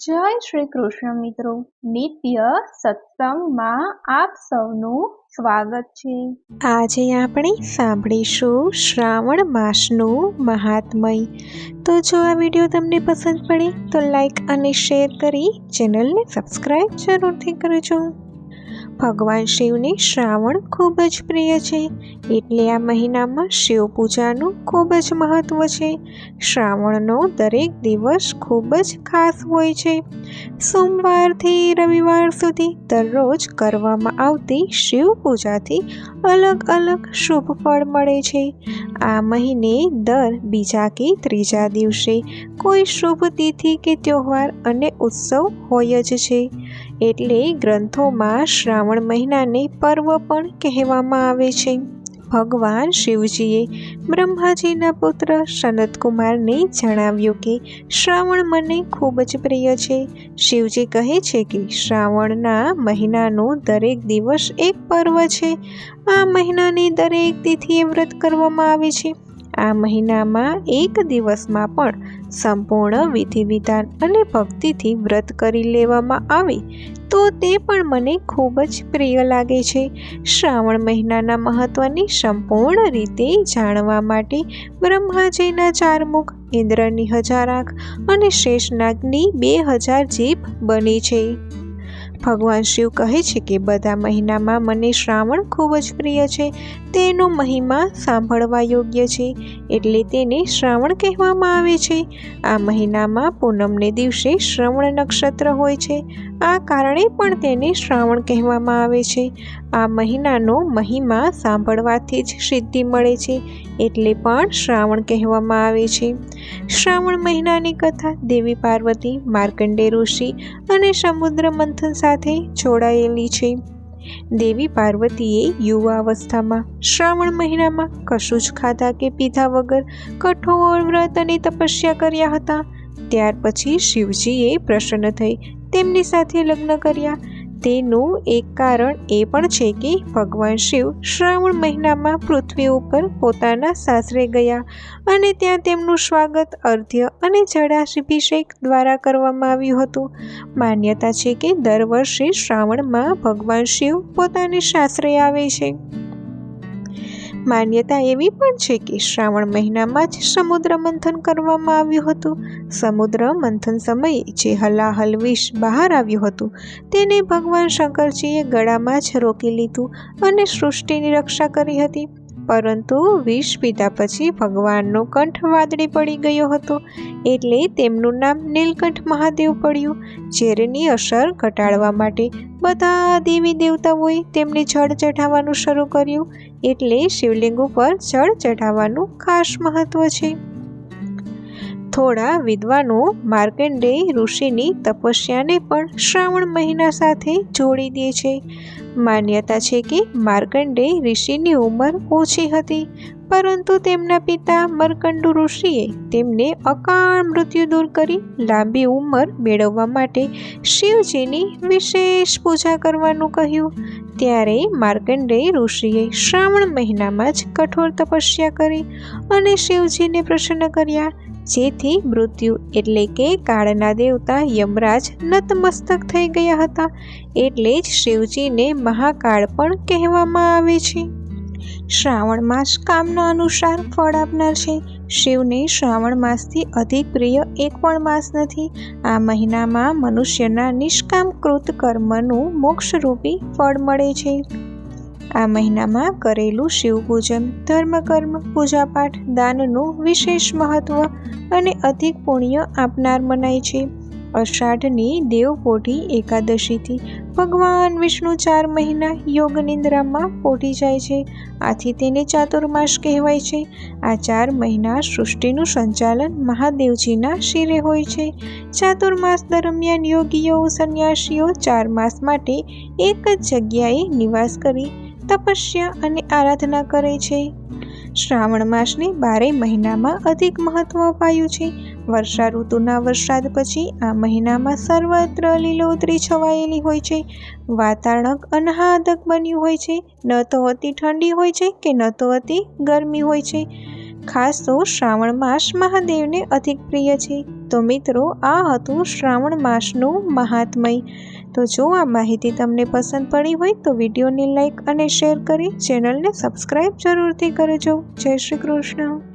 જય શ્રી કૃષ્ણ મિત્રો, નિત્ય સત્સંગમાં આપ સૌનું સ્વાગત છે। આજે આપણે સાંભળીશું શ્રાવણ માસનું મહાત્મય। તો જો આ વિડીયો તમને પસંદ પડે તો લાઈક અને શેર કરી ચેનલને સબસ્ક્રાઈબ જરૂરથી કરજો। ભગવાન શિવને શ્રાવણ ખૂબ જ પ્રિય છે, એટલે આ મહિનામાં શિવ પૂજાનું ખૂબ જ મહત્વ છે। શ્રાવણનો દરેક દિવસ ખૂબ જ ખાસ હોય છે। સોમવારથી રવિવાર સુધી દરરોજ કરવામાં આવતી શિવ પૂજાથી અલગ અલગ શુભ ફળ મળે છે। આ મહિને દર બીજા કે ત્રીજા દિવસે કોઈ શુભ તિથિ કે તહેવાર અને ઉત્સવ હોય જ છે, એટલે ગ્રંથોમાં શ્રાવણ મહિનાને પર્વ પણ કહેવામાં આવે છે। ભગવાન શિવજીએ બ્રહ્માજીના પુત્ર સનતકુમારને જણાવ્યું કે શ્રાવણ મને ખૂબ જ પ્રિય છે। શિવજી કહે છે કે શ્રાવણના મહિનાનો દરેક દિવસ એક પર્વ છે। આ મહિનાની દરેક તિથિએ વ્રત કરવામાં આવે છે। આ મહિનામાં એક દિવસમાં પણ સંપૂર્ણ વિધિ વિધાન અને ભક્તિથી વ્રત કરી લેવામાં આવે તો તે પણ મને ખૂબ જ પ્રિય લાગે છે। શ્રાવણ મહિનાના મહત્વને સંપૂર્ણ રીતે જાણવા માટે બ્રહ્માજીના 4 મુખ, ઇન્દ્રની 1000 આંખ અને શેષનાગની 2000 જીભ બની છે। ભગવાન શિવ કહે છે કે બધા મહિનામાં મને શ્રાવણ ખૂબ જ પ્રિય છે, તેનો મહિમા સાંભળવા યોગ્ય છે, એટલે તેને શ્રાવણ કહેવામાં આવે છે। આ મહિનામાં પૂનમને દિવસે શ્રવણ નક્ષત્ર હોય છે, આ કારણે પણ તેને શ્રાવણ કહેવામાં આવે છે। આ મહિનાનો મહિમા સાંભળવાથી જ સિદ્ધિ મળે છે, એટલે પણ શ્રાવણ કહેવામાં આવે છે। શ્રાવણ મહિનાની કથા દેવી પાર્વતી, માર્કંડેય ઋષિ અને સમુદ્ર મંથન સાથે જોડાયેલી છે। દેવી પાર્વતીએ યુવાવસ્થામાં શ્રાવણ મહિનામાં કશું જ ખાધા કે પીધા વગર કઠોર વ્રત અને તપસ્યા કર્યા હતા। ત્યાર પછી શિવજીએ પ્રસન્ન થઈ તેમની સાથે લગ્ન કર્યા। તેનું એક કારણ એ પણ છે કે ભગવાન શિવ શ્રાવણ મહિનામાં પૃથ્વી ઉપર પોતાના સાસરે ગયા અને ત્યાં તેમનું સ્વાગત અર્ધ્ય અને જળાભિષેક દ્વારા કરવામાં આવ્યું હતું। માન્યતા છે કે દર વર્ષે શ્રાવણમાં ભગવાન શિવ પોતાને સાસરે આવે છે। માન્યતા એવી પણ છે કે શ્રાવણ મહિનામાં જ સમુદ્ર મંથન કરવામાં આવ્યું હતું। સમુદ્ર મંથન સમયે જે હલાહલ વિષ બહાર આવ્યું હતું તેને ભગવાન શંકરજીએ ગળામાં જ રોકી લીધું અને સૃષ્ટિની રક્ષા કરી હતી, પરંતુ વિષ પીધા પછી ભગવાનનો કંઠ વાદળી પડી ગયો હતો, એટલે તેમનું નામ નીલકંઠ મહાદેવ પડ્યું। ઝેરની અસર ઘટાડવા માટે બધા દેવી દેવતાઓએ તેમને જળ ચઢાવવાનું શરૂ કર્યું, એટલે શિવલિંગ ઉપર જળ ચઢાવવાનું ખાસ મહત્વ છે। થોડા વિદ્વાનો માર્કંડેય ઋષિની તપસ્યાને પણ શ્રાવણ મહિના સાથે જોડી દે છે। માન્યતા છે કે માર્કંડેય ઋષિની ઉંમર ઓછી હતી, પરંતુ તેમના પિતા મર્કંડુ ઋષિએ તેમને અકાળ મૃત્યુ દૂર કરી લાંબી ઉંમર મેળવવા માટે શિવજીની વિશેષ પૂજા કરવાનું કહ્યું। ત્યારે માર્કંડેય ઋષિએ શ્રાવણ મહિનામાં જ કઠોર તપસ્યા કરી અને શિવજીને પ્રસન્ન કર્યા, જેથી મૃત્યુ એટલે કે કાળના દેવતા યમરાજ નતમસ્તક થઈ ગયા હતા, એટલે જ શિવજીને મહાકાળ પણ કહેવામાં આવે છે। શ્રાવણ માસ કામના અનુસાર ફળ આપનાર છે। શિવને શ્રાવણ માસથી અધિક પ્રિય એક પણ માસ નથી। આ મહિનામાં મનુષ્યના નિષ્કામ કૃત કર્મનું મોક્ષરૂપી ફળ મળે છે। આ મહિનામાં કરેલું શિવ પૂજન, ધર્મકર્મ, પૂજાપાઠ, દાનનું વિશેષ મહત્વ અને અધિક પુણ્ય આપનાર મનાય છે। અષાઢની દેવપોઢી એકાદશીથી ભગવાન વિષ્ણુ 4 મહિના યોગ નિદ્રામાં પોઢી જાય છે, આથી તેને ચાતુર્માસ કહેવાય છે। આ 4 મહિના સૃષ્ટિનું સંચાલન મહાદેવજીના શિરે હોય છે। ચાતુર્માસ દરમિયાન યોગીઓ, સંન્યાસીઓ 4 માસ માટે એક જ જગ્યાએ નિવાસ કરી તપસ્યા અને આરાધના કરે છે। શ્રાવણ માસને 12 મહિનામાં અધિક મહત્વ અપાયું છે। વર્ષા ઋતુના વરસાદ પછી આ મહિનામાં સર્વત્ર લીલોતરી છવાયેલી હોય છે। વાતાવરણ આહ્લાદક બન્યું હોય છે, ન તો અતિ ઠંડી હોય છે કે ન તો અતિ ગરમી હોય છે। ખાસ તો શ્રાવણ માસ મહાદેવને અધિક પ્રિય છે, તો મિત્રો, આ હતું શ્રાવણ માસનું મહાત્મય. તો જો આ માહિતી તમને પસંદ પડી હોય તો વિડીયોને લાઈક અને શેર કરી ચેનલને સબસ્ક્રાઈબ જરૂરથી કરજો. જય શ્રી કૃષ્ણ.